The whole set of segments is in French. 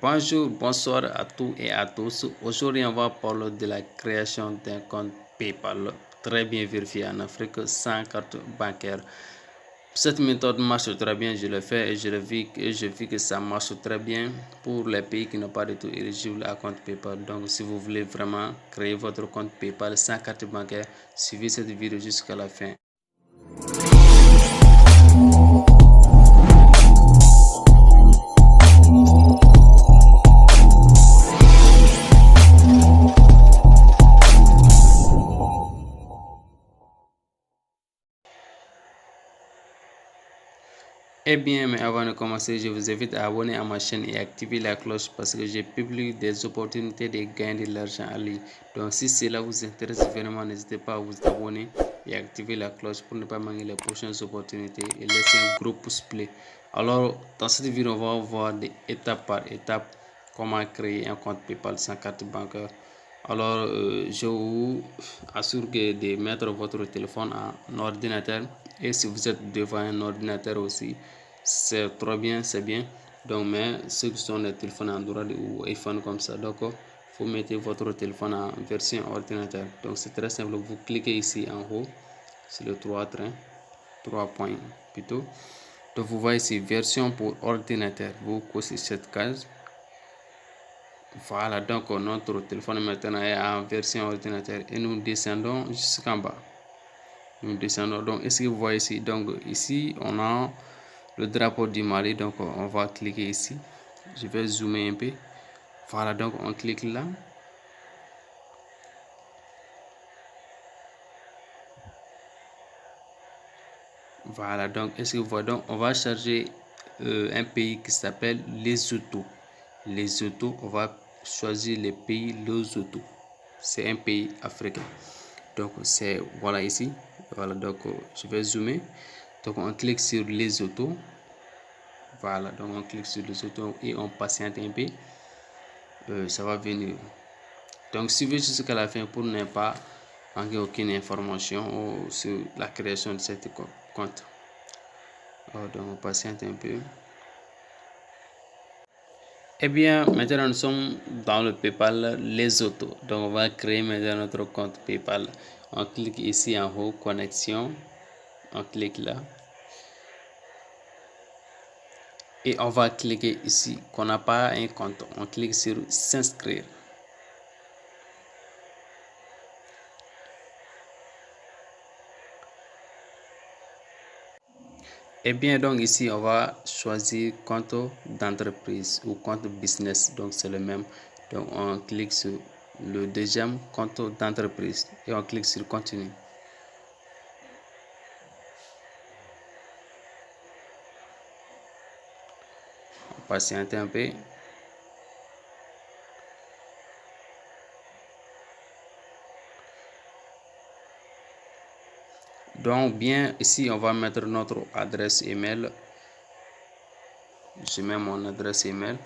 Bonjour, bonsoir à tous et à tous. Aujourd'hui, on va parler de la création d'un compte PayPal très bien vérifié en Afrique sans carte bancaire. Cette méthode marche très bien, je le fais et je vis que ça marche très bien pour les pays qui n'ont pas du tout éligible à compte PayPal. Donc, si vous voulez vraiment créer votre compte PayPal sans carte bancaire, suivez cette vidéo jusqu'à la fin. Eh bien, mais avant de commencer, je vous invite à abonner à ma chaîne et activer la cloche parce que j'ai publié des opportunités de gagner de l'argent en ligne. Donc, si cela vous intéresse vraiment, n'hésitez pas à vous abonner et activer la cloche pour ne pas manquer les prochaines opportunités et laisser un gros pouce bleu. Alors, dans cette vidéo, on va voir étape par étape comment créer un compte PayPal sans carte bancaire. Alors, je vous assure que de mettre votre téléphone en ordinateur et si vous êtes devant un ordinateur aussi, c'est trop bien, c'est bien. Donc, mais ceux qui sont des téléphones Android ou iPhone comme ça, donc, vous mettez votre téléphone en version ordinateur. Donc, c'est très simple. Vous cliquez ici en haut sur le 3 points plutôt. Donc, vous voyez ici version pour ordinateur. Vous cochez cette case. Voilà, donc notre téléphone maintenant est en version ordinateur et nous descendons jusqu'en bas. Nous descendons, donc est-ce que vous voyez ici? Donc ici, on a le drapeau du Mali, donc on va cliquer ici. Je vais zoomer un peu. Voilà, donc on clique là. Voilà, donc est-ce que vous voyez? Donc on va charger un pays qui s'appelle Lesotho. Lesotho, on va choisir le pays Lesotho. C'est un pays africain. Donc c'est voilà ici. Voilà, donc je vais zoomer. Donc on clique sur les autos. Voilà, donc on clique sur les autos et on patiente un peu. Ça va venir. Donc suivez jusqu'à la fin pour ne pas manquer aucune information sur la création de cette compte. Donc on patiente un peu. Eh bien, maintenant nous sommes dans le PayPal les autos. Donc on va créer maintenant notre compte PayPal. On clique ici en haut, connexion. On clique là. Et on va cliquer ici qu'on n'a pas un compte. On clique sur s'inscrire. Et bien donc ici on va choisir compte d'entreprise ou compte business. Donc c'est le même. Donc on clique sur le deuxième compte d'entreprise et on clique sur continue. On patiente un peu. Donc bien ici on va mettre notre adresse email. Je mets mon adresse email.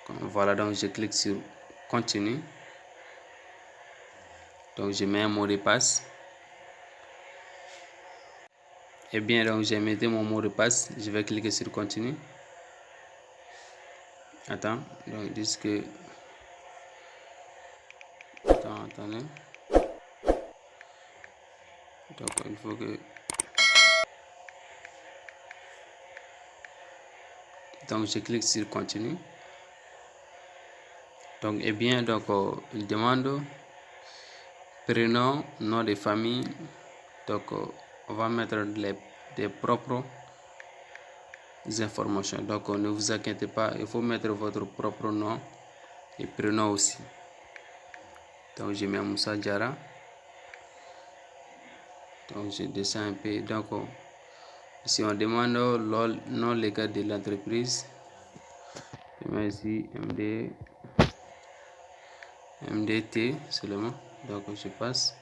Voilà, donc je clique sur continue. Donc je mets un mot de passe. Et bien donc j'ai mis mon mot de passe. Je vais cliquer sur continue. Attends, donc disque. Attendez. Donc il faut que. Donc je clique sur continue. Donc et bien donc il demande prénom, nom de famille. Donc on va mettre des propres informations. Donc ne vous inquiétez pas, il faut mettre votre propre nom et prénom aussi. Donc je mets Moussa Diara. Donc je descends un peu. Donc ici on demande le nom légal de l'entreprise. Je mets ici MDT seulement. Donc je passe.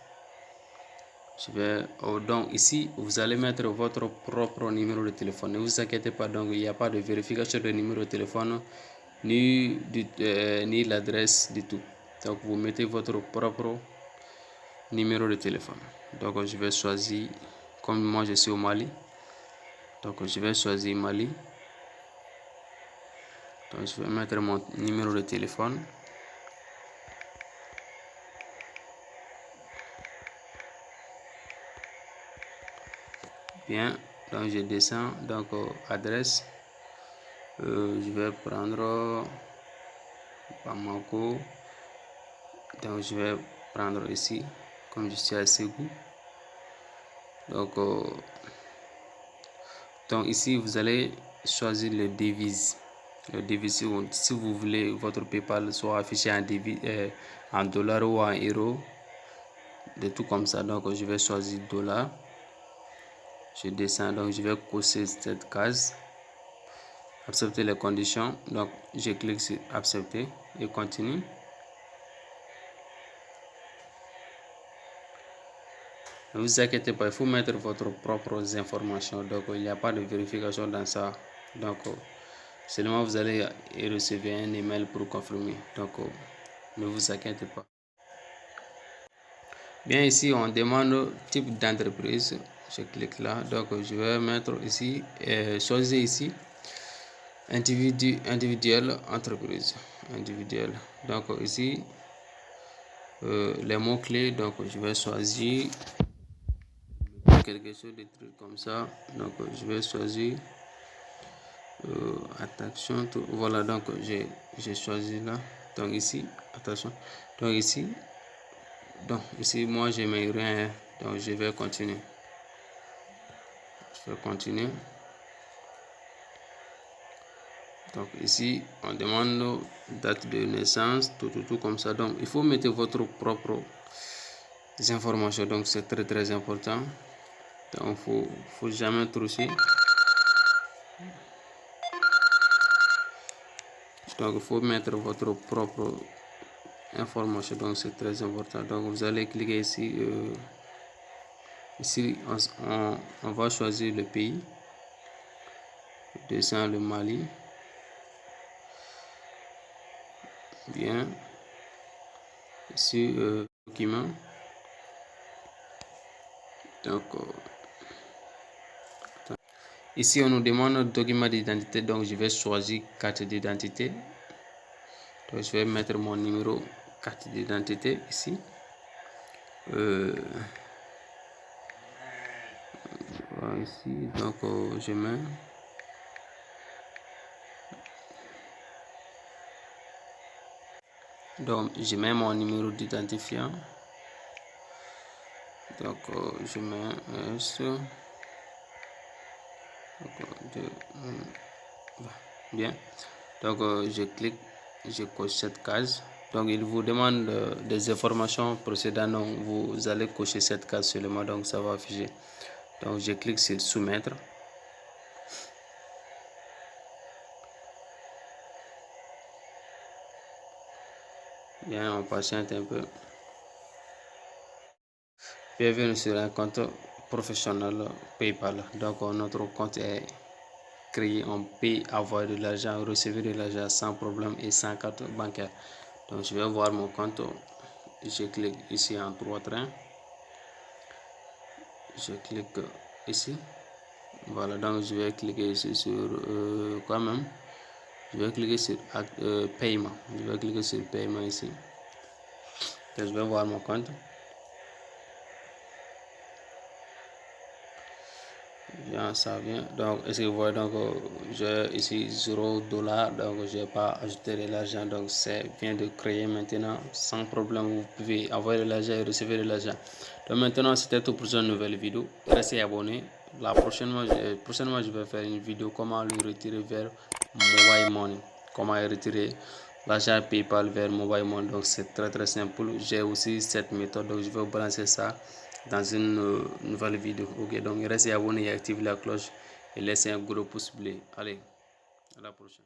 Je vais donc ici vous allez mettre votre propre numéro de téléphone. Ne vous inquiétez pas, donc il n'y a pas de vérification de numéro de téléphone ni l'adresse du tout. Donc vous mettez votre propre numéro de téléphone. Donc je vais choisir, comme moi je suis au Mali, donc je vais choisir Mali. Donc je vais mettre mon numéro de téléphone. Bien, donc je descends, donc adresse, je vais prendre Bamako, donc je vais prendre ici, comme je suis à Ségou. Donc ici vous allez choisir le devise. Le devise, si vous voulez votre PayPal soit affiché en devise, en dollars ou en euros, de tout comme ça. Donc je vais choisir dollars. Je descends, donc je vais cocher cette case, accepter les conditions. Donc je clique sur accepter et continue. Ne vous inquiétez pas, il faut mettre votre propres informations. Donc il n'y a pas de vérification dans ça. Donc seulement vous allez recevoir un email pour confirmer. Donc ne vous inquiétez pas. Bien, ici on demande type d'entreprise. Je clique là, donc je vais mettre ici, choisir ici individuel, entreprise, individuel. Donc ici les mots clés, donc je vais choisir quelque chose de truc comme ça. Donc je vais choisir attention tout. Voilà, donc j'ai choisi là. Donc ici attention, donc ici moi je mets rien, donc je vais continuer. Je vais continuer. Donc ici on demande date de naissance, tout comme ça. Donc il faut mettre votre propre informations, donc c'est très important. Donc faut jamais tricher. Donc il faut mettre votre propre information, donc c'est très important. Donc vous allez cliquer ici. Ici on va choisir le pays. Descend le Mali. Bien. Ici document. Donc ici on nous demande document d'identité, donc je vais choisir carte d'identité. Donc je vais mettre mon numéro carte d'identité ici. Ici, donc je mets mon numéro d'identifiant. Donc je mets S. Bien. Donc je clique, je coche cette case. Donc il vous demande des informations précédentes, donc vous allez cocher cette case seulement, donc ça va afficher. Donc je clique sur soumettre. Bien, on patiente un peu. Bienvenue sur un compte professionnel PayPal. Donc notre compte est créé, on peut avoir de l'argent, recevoir de l'argent sans problème et sans carte bancaire. Donc je vais voir mon compte. Je clique ici en 3 trains. Je clique ici. Voilà, donc je vais cliquer ici sur quoi même. Je vais cliquer sur paiement. Je vais cliquer sur paiement ici. Et je vais voir mon compte. Bien, ça vient. Donc, est-ce que vous voyez, donc j'ai ici 0 $, donc je n'ai pas ajouté de l'argent, donc ça vient de créer maintenant sans problème. Vous pouvez envoyer de l'argent et recevoir de l'argent. Donc maintenant c'était tout pour une nouvelle vidéo. Restez abonnés. Prochainement je vais faire une vidéo comment le retirer vers mobile money, comment retirer l'argent PayPal vers mobile money. Donc c'est très simple. J'ai aussi cette méthode, donc je vais vous balancer ça dans une nouvelle vidéo. Ok, donc restez abonnés et activez la cloche et laissez un gros pouce bleu. Allez, à la prochaine.